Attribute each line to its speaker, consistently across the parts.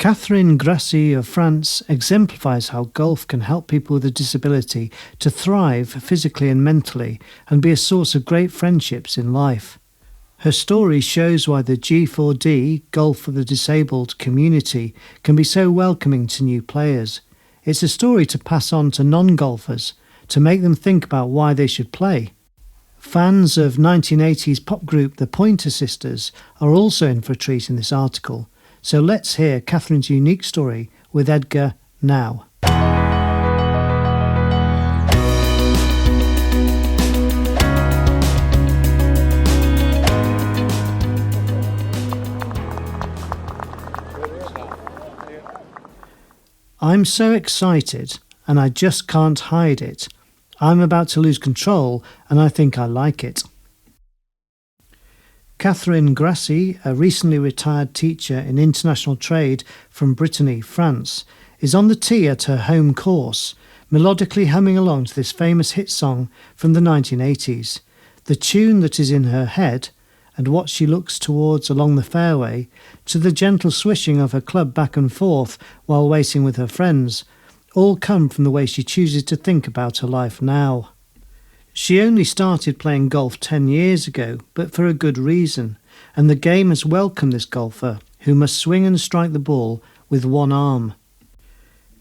Speaker 1: Catherine Gracie of France exemplifies how golf can help people with a disability to thrive physically and mentally and be a source of great friendships in life. Her story shows why the G4D, Golf for the Disabled community, can be so welcoming to new players. It's a story to pass on to non-golfers, to make them think about why they should play. Fans of 1980s pop group The Pointer Sisters are also in for a treat in this article. So let's hear Catherine's unique story with Edgar now. I'm so excited and I just can't hide it. I'm about to lose control and I think I like it. Catherine Gracie, a recently retired teacher in international trade from Brittany, France, is on the tee at her home course, melodically humming along to this famous hit song from the 1980s. The tune that is in her head and what she looks towards along the fairway, to the gentle swishing of her club back and forth while waiting with her friends, all come from the way she chooses to think about her life now. She only started playing golf 10 years ago, but for a good reason, and the game has welcomed this golfer, who must swing and strike the ball with one arm.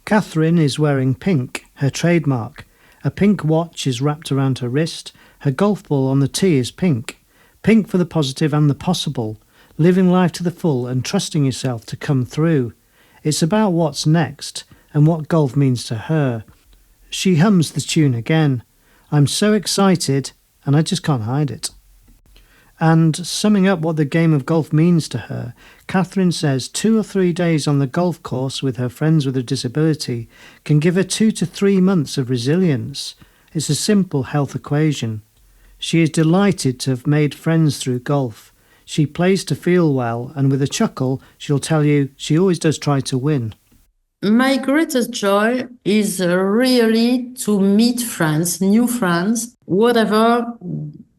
Speaker 1: Catherine is wearing pink, her trademark. A pink watch is wrapped around her wrist, her golf ball on the tee is pink. Pink for the positive and the possible, living life to the full and trusting yourself to come through. It's about what's next, and what golf means to her. She hums the tune again. I'm so excited, and I just can't hide it. And summing up what the game of golf means to her, Catherine says 2 or 3 days on the golf course with her friends with a disability can give her 2 to 3 months of resilience. It's a simple health equation. She is delighted to have made friends through golf. She plays to feel well, and with a chuckle, she'll tell you she always does try to win.
Speaker 2: My greatest joy is really to meet friends, new friends, whatever,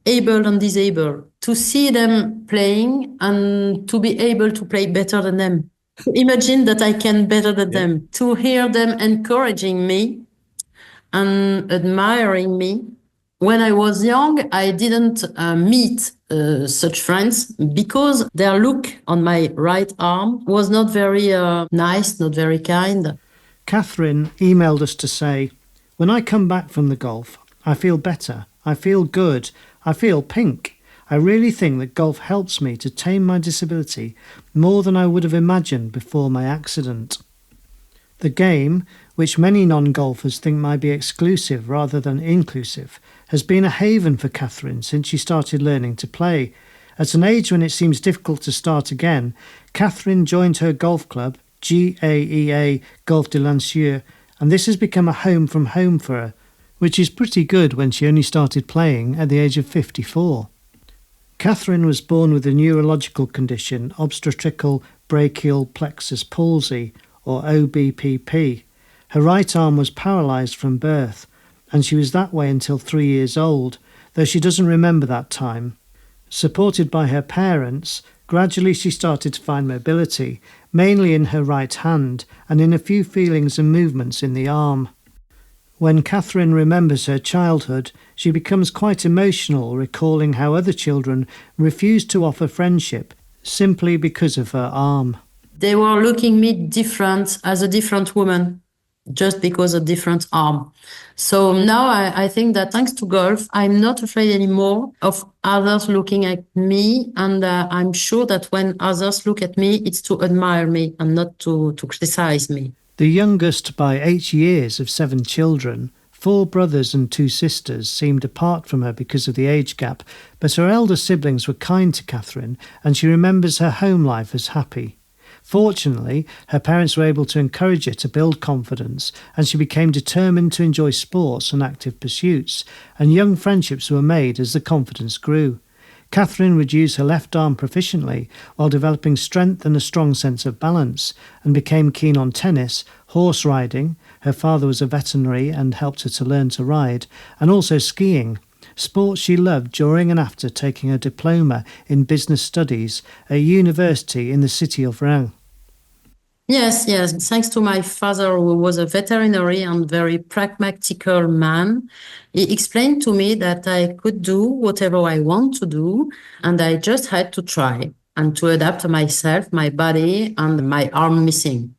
Speaker 2: able and disabled, to see them playing and to be able to play better than them. Imagine that I can better than them, to hear them encouraging me and admiring me. When I was young, I didn't meet such friends because their look on my right arm was not very nice, not very kind.
Speaker 1: Catherine emailed us to say, when I come back from the golf, I feel better, I feel good, I feel pink. I really think that golf helps me to tame my disability more than I would have imagined before my accident. The game, which many non-golfers think might be exclusive rather than inclusive, has been a haven for Catherine since she started learning to play. At an age when it seems difficult to start again, Catherine joined her golf club, GAEA Golf de Lancieux, and this has become a home from home for her, which is pretty good when she only started playing at the age of 54. Catherine was born with a neurological condition, obstetrical brachial plexus palsy, or OBPP. Her right arm was paralysed from birth, and she was that way until 3 years old, though she doesn't remember that time. Supported by her parents, gradually she started to find mobility, mainly in her right hand and in a few feelings and movements in the arm. When Catherine remembers her childhood, she becomes quite emotional, recalling how other children refused to offer friendship simply because of her arm.
Speaker 2: They were looking me different as a different woman, just because of different arm. So now I think that thanks to golf, I'm not afraid anymore of others looking at me. And I'm sure that when others look at me, it's to admire me and not to criticize me.
Speaker 1: The youngest by 8 years of 7 children, 4 brothers and 2 sisters seemed apart from her because of the age gap, but her elder siblings were kind to Catherine and she remembers her home life as happy. Fortunately, her parents were able to encourage her to build confidence, and she became determined to enjoy sports and active pursuits, and young friendships were made as the confidence grew. Catherine would use her left arm proficiently while developing strength and a strong sense of balance, and became keen on tennis, horse riding — her father was a veterinary and helped her to learn to ride — and also skiing. Sports she loved during and after taking her diploma in business studies at a university in the city of Rennes.
Speaker 2: Yes, yes. Thanks to my father, who was a veterinary and very pragmatical man, he explained to me that I could do whatever I want to do, and I just had to try and to adapt myself, my body, and my arm missing.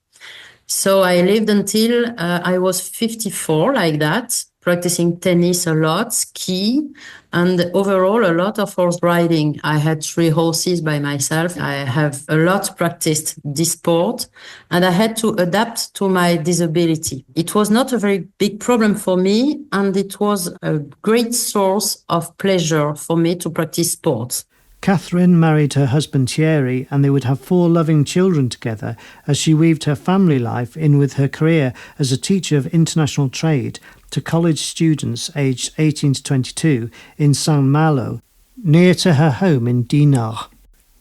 Speaker 2: So I lived until I was 54, like that, practicing tennis a lot, ski, and overall a lot of horse riding. I had 3 horses by myself. I have a lot practiced this sport, and I had to adapt to my disability. It was not a very big problem for me, and it was a great source of pleasure for me to practice sports.
Speaker 1: Catherine married her husband Thierry, and they would have 4 loving children together as she weaved her family life in with her career as a teacher of international trade to college students aged 18 to 22 in Saint-Malo, near to her home in Dinard.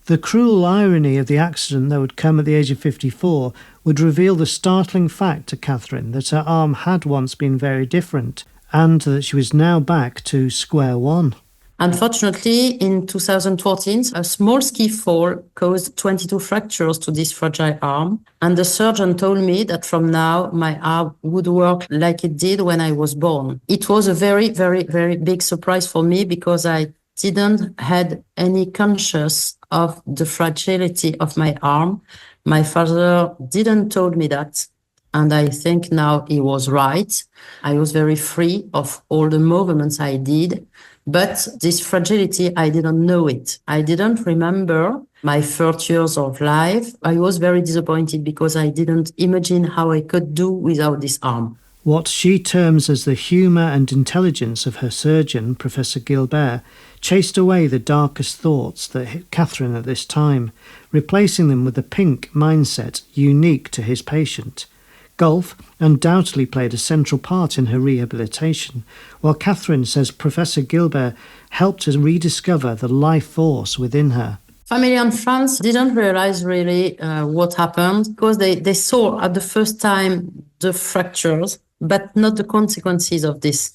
Speaker 1: The cruel irony of the accident that would come at the age of 54 would reveal the startling fact to Catherine that her arm had once been very different, and that she was now back to square one.
Speaker 2: Unfortunately, in 2014, a small ski fall caused 22 fractures to this fragile arm. And the surgeon told me that from now, my arm would work like it did when I was born. It was a very, very, very big surprise for me because I didn't had any conscious of the fragility of my arm. My father didn't told me that. And I think now he was right. I was very free of all the movements I did. But this fragility, I didn't know it. I didn't remember my first years of life. I was very disappointed because I didn't imagine how I could do without this arm.
Speaker 1: What she terms as the humour and intelligence of her surgeon, Professor Gilbert, chased away the darkest thoughts that hit Catherine at this time, replacing them with a pink mindset unique to his patient. Golf undoubtedly played a central part in her rehabilitation, while Catherine says Professor Gilbert helped her rediscover the life force within her.
Speaker 2: Family and friends didn't realize really what happened because they saw at the first time the fractures, but not the consequences of this.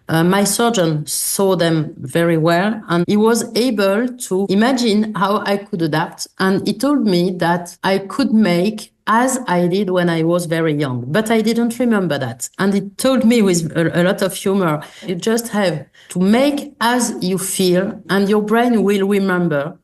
Speaker 2: My surgeon saw them very well, and he was able to imagine how I could adapt. And he told me that I could make as I did when I was very young, but I didn't remember that. And he told me with a lot of humor, you just have to make as you feel, and your brain will remember,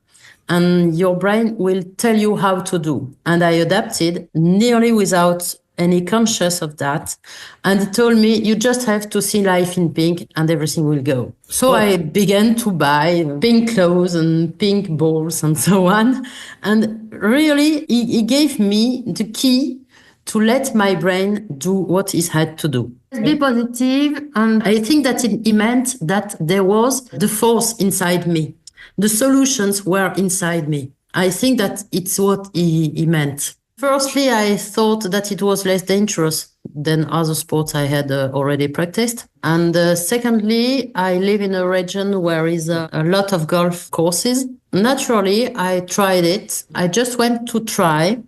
Speaker 2: and your brain will tell you how to do. And I adapted nearly without any conscious of that. And he told me, you just have to see life in pink and everything will go. So I began to buy pink clothes and pink balls and so on. And really, he gave me the key to let my brain do what it had to do. Be positive, and I think that it meant that there was the force inside me. The solutions were inside me. I think that it's what he meant. Firstly, I thought that it was less dangerous than other sports I had already practiced. And secondly, I live in a region where is a lot of golf courses. Naturally, I tried it. I just went to try.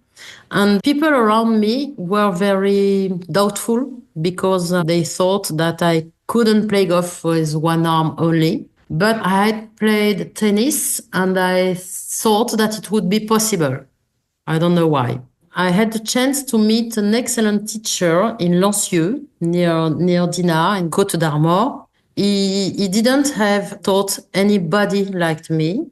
Speaker 2: And people around me were very doubtful because they thought that I couldn't play golf with one arm only. But I had played tennis and I thought that it would be possible. I don't know why. I had the chance to meet an excellent teacher in Lancieux, near Dinard in Côte d'Armor. He didn't have taught anybody like me,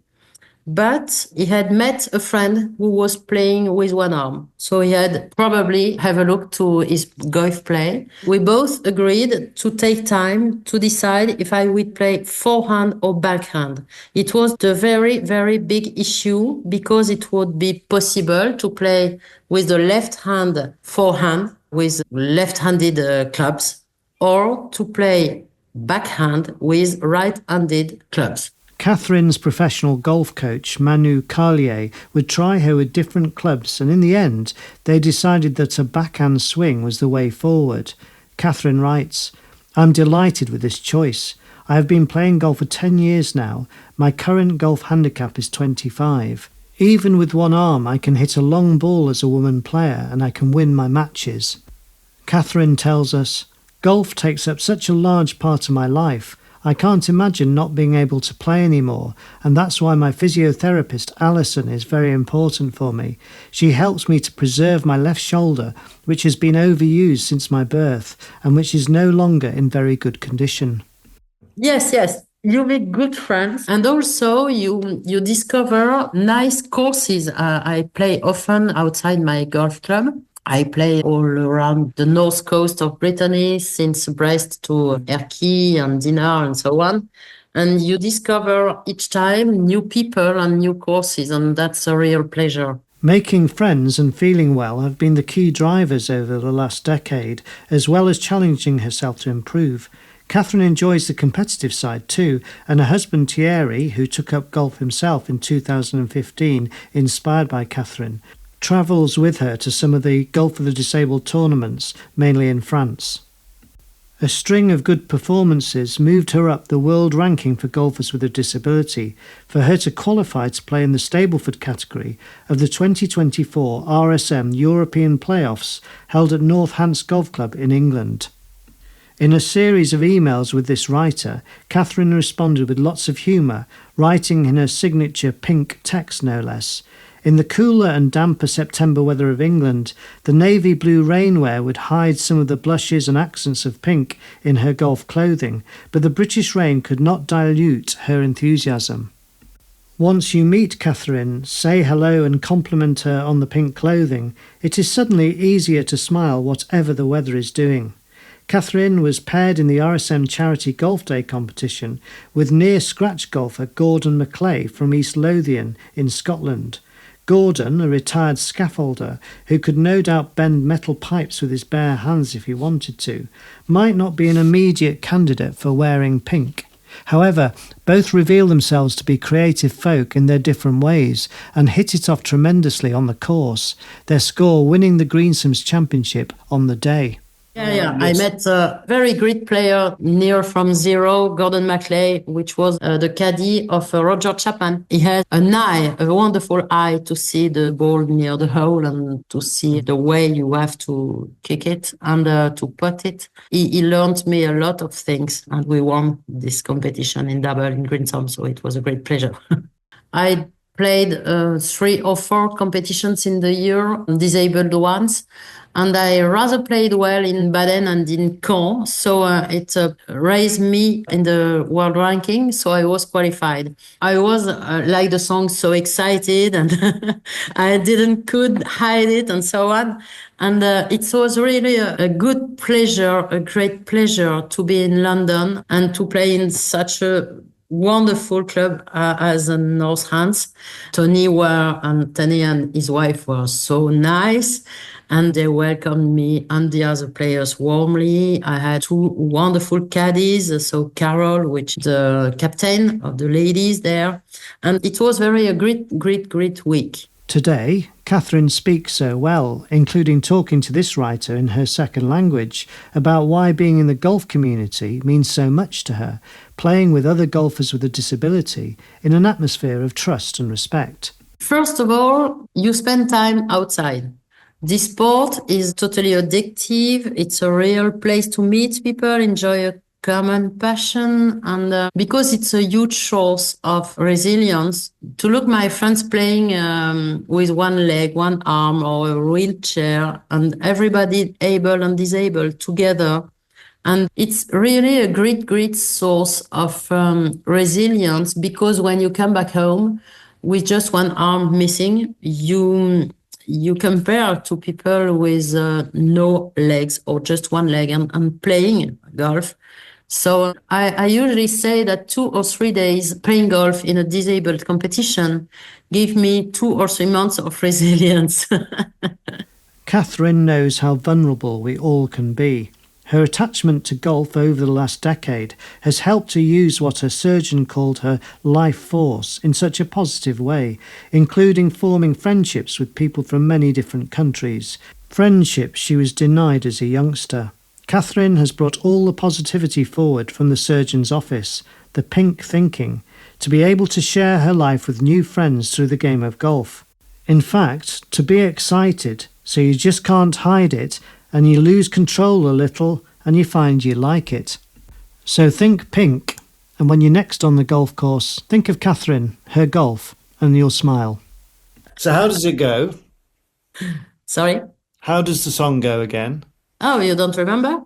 Speaker 2: but he had met a friend who was playing with one arm. So he had probably have a look to his golf play. We both agreed to take time to decide if I would play forehand or backhand. It was the very, very big issue because it would be possible to play with the left hand forehand with left-handed clubs or to play backhand with right-handed clubs.
Speaker 1: Catherine's professional golf coach, Manu Carlier, would try her with different clubs, and in the end, they decided that a backhand swing was the way forward. Catherine writes, I'm delighted with this choice. I have been playing golf for 10 years now. My current golf handicap is 25. Even with one arm, I can hit a long ball as a woman player, and I can win my matches. Catherine tells us, golf takes up such a large part of my life. I can't imagine not being able to play anymore, and that's why my physiotherapist, Alison, is very important for me. She helps me to preserve my left shoulder, which has been overused since my birth, and which is no longer in very good condition.
Speaker 2: Yes, yes. You make good friends, and also you discover nice courses. I play often outside my golf club. I play all around the north coast of Brittany, since Brest to Erquy and Dinard and so on. And you discover each time new people and new courses, and that's a real pleasure.
Speaker 1: Making friends and feeling well have been the key drivers over the last decade, as well as challenging herself to improve. Catherine enjoys the competitive side too, and her husband Thierry, who took up golf himself in 2015, inspired by Catherine, travels with her to some of the Golf for the Disabled tournaments, mainly in France. A string of good performances moved her up the world ranking for golfers with a disability, for her to qualify to play in the Stableford category of the 2024 RSM European Playoffs held at North Hants Golf Club in England. In a series of emails with this writer, Catherine responded with lots of humour, writing in her signature pink text no less. In the cooler and damper September weather of England, the navy blue rainwear would hide some of the blushes and accents of pink in her golf clothing, but the British rain could not dilute her enthusiasm. Once you meet Catherine, say hello and compliment her on the pink clothing, it is suddenly easier to smile whatever the weather is doing. Catherine was paired in the RSM Charity Golf Day competition with near-scratch golfer Gordon MacLay from East Lothian in Scotland. Gordon, a retired scaffolder who could no doubt bend metal pipes with his bare hands if he wanted to, might not be an immediate candidate for wearing pink. However, both reveal themselves to be creative folk in their different ways and hit it off tremendously on the course, their score winning the Greensomes Championship on the day.
Speaker 2: Yeah. I met a very great player near from zero, Gordon MacLay, which was the caddy of Roger Chapman. He had a wonderful eye to see the ball near the hole and to see the way you have to kick it and to putt it. He learned me a lot of things, and we won this competition in double in Greensomes, so it was a great pleasure. I played 3 or 4 competitions in the year, disabled ones. And I rather played well in Baden and in Caen, so it raised me in the world ranking, so I was qualified. I was, like the song, so excited, and I could hide it and so on. And it was really a good pleasure, a great pleasure to be in London and to play in such a wonderful club as North Hants. Tony and his wife were so nice, and they welcomed me and the other players warmly. I had 2 wonderful caddies, so Carol, which is the captain of the ladies there, and it was a great week.
Speaker 1: Today, Catherine speaks so well, including talking to this writer in her second language about why being in the golf community means so much to her, playing with other golfers with a disability in an atmosphere of trust and respect.
Speaker 2: First of all, you spend time outside. This sport is totally addictive. It's a real place to meet people, enjoy a common passion, and because it's a huge source of resilience. To look my friends playing with one leg, one arm, or a wheelchair, and everybody able and disabled together. And it's really a great source of resilience, because when you come back home with just one arm missing, you compare to people with no legs or just one leg and playing golf. So I usually say that 2 or 3 days playing golf in a disabled competition give me 2 or 3 months of resilience.
Speaker 1: Catherine knows how vulnerable we all can be. Her attachment to golf over the last decade has helped her use what her surgeon called her life force in such a positive way, including forming friendships with people from many different countries, friendships she was denied as a youngster. Catherine has brought all the positivity forward from the surgeon's office, the pink thinking, to be able to share her life with new friends through the game of golf. In fact, to be excited, so you just can't hide it, and you lose control a little and you find you like it. So think pink, And when you're next on the golf course, think of Catherine, her golf, and you'll smile.
Speaker 3: So how does it go?
Speaker 2: Sorry?
Speaker 3: How does the song go again?
Speaker 2: Oh, you don't remember?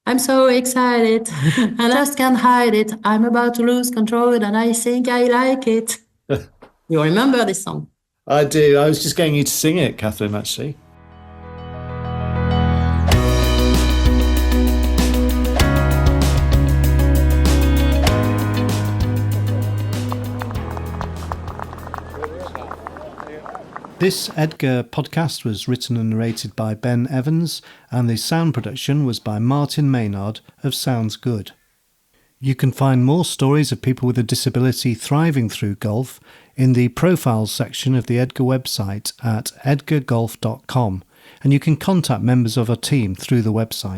Speaker 2: I'm so excited and I just can't hide it. I'm about to lose control and I think I like it. You remember this song?
Speaker 3: I do. I was just getting you to sing it, Catherine, actually.
Speaker 1: This Edgar podcast was written and narrated by Ben Evans, and the sound production was by Martin Maynard of Sounds Good. You can find more stories of people with a disability thriving through golf in the profiles section of the Edgar website at edgargolf.com, and you can contact members of our team through the website.